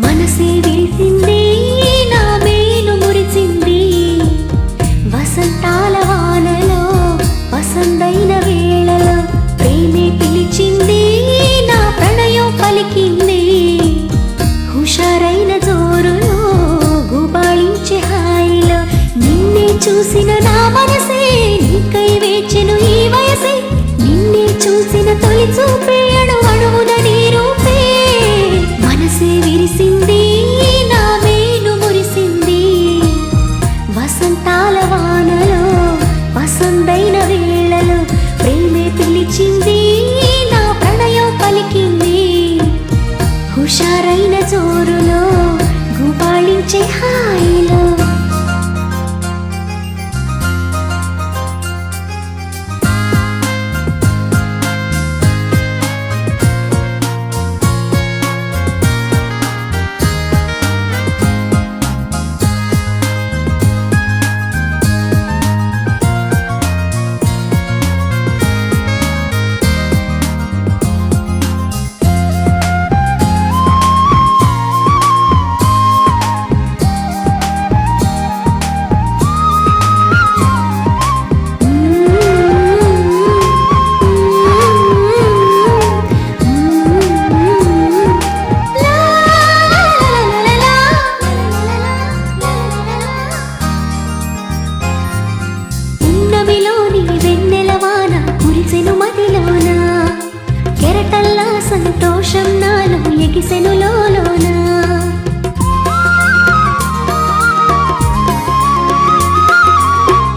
మనసే విరిసింది నా మేలు మురిసింది వసంతాల వానలో వసంతైన వేళలో ప్రేమే పిలిచింది నా ప్రణయం పలికింది హుషారైన జోరులో గుబాళించే హాయిలో నిన్నే చూసిన నా మనసే నీకై వేచెను ఈ వయసే నిన్నే చూసిన తొలి చూపే అణువణువున నీ రూపే మనసే విరిసింది నా మేలు మురిసింది వసంతాల వానలో వసంతైన వేళలో ప్రేమే పిలిచింది నా ప్రణయం పలికింది హుషారైన జోరులో గుబాళించే హాయిలో కెరటల్లా సంతోషం నాలో ఎగిసెను లోలోన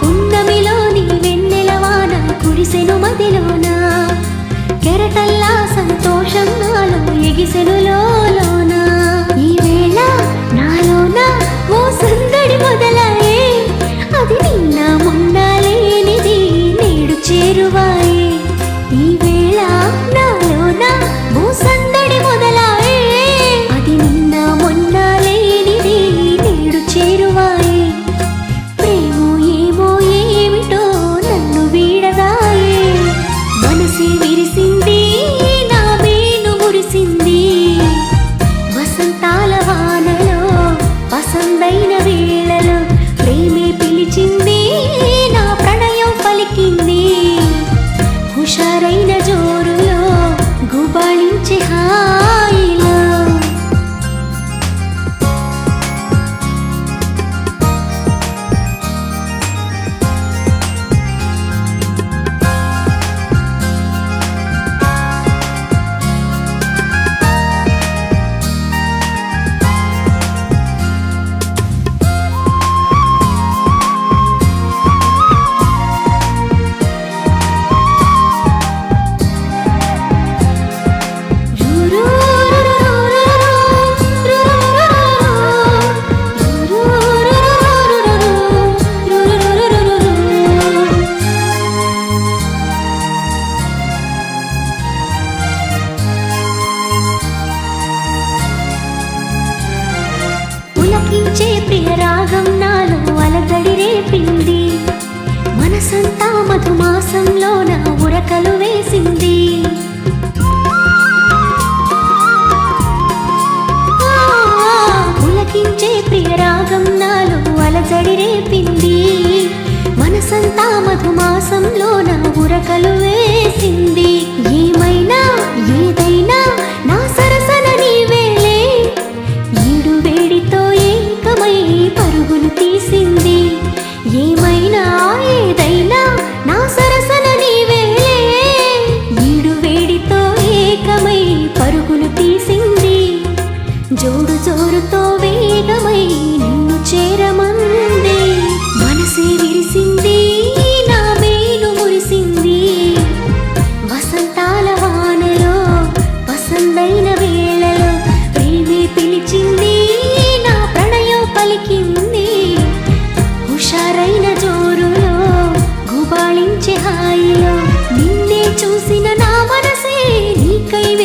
పున్నమిలోని వెన్నెలవాన కురిసెను మదిలోన కెరటల్లా సంతోషం నాలో ఎగిసెను లోలోన ఈ వేళ నాలోన ఓ సందడి మొదలాయే అది నిన్న మొన్న లేనిది నేడు చేరువాయే ఈ వేళ నాలోన ఓ సందడి మొదలాయే అది నిన్న మొన్న లేనిది నేడు చేరువాయే ప్రేమో ఏమో ఏమిటో నన్ను వీడదాయే మనసే విరిసింది నా మేలు మురిసింది వసంతాల వానలో వసంతైన వేళలో ప్రేమే పిలిచింది నా ప్రణయం పలికింది హుషారైన జోరులో గుబాళించే హాయిలో పులకించే ప్రియ రాగం నాలో అలజడి రేపింది మనసంతా మధుమాసంలో నా ఉరకలు వేసింది పులకించే ప్రియ రాగం నాలో అలజడి రేపింది మనసంతా మధుమాసంలో నా ఉరకలు వేసింది ఏమైనా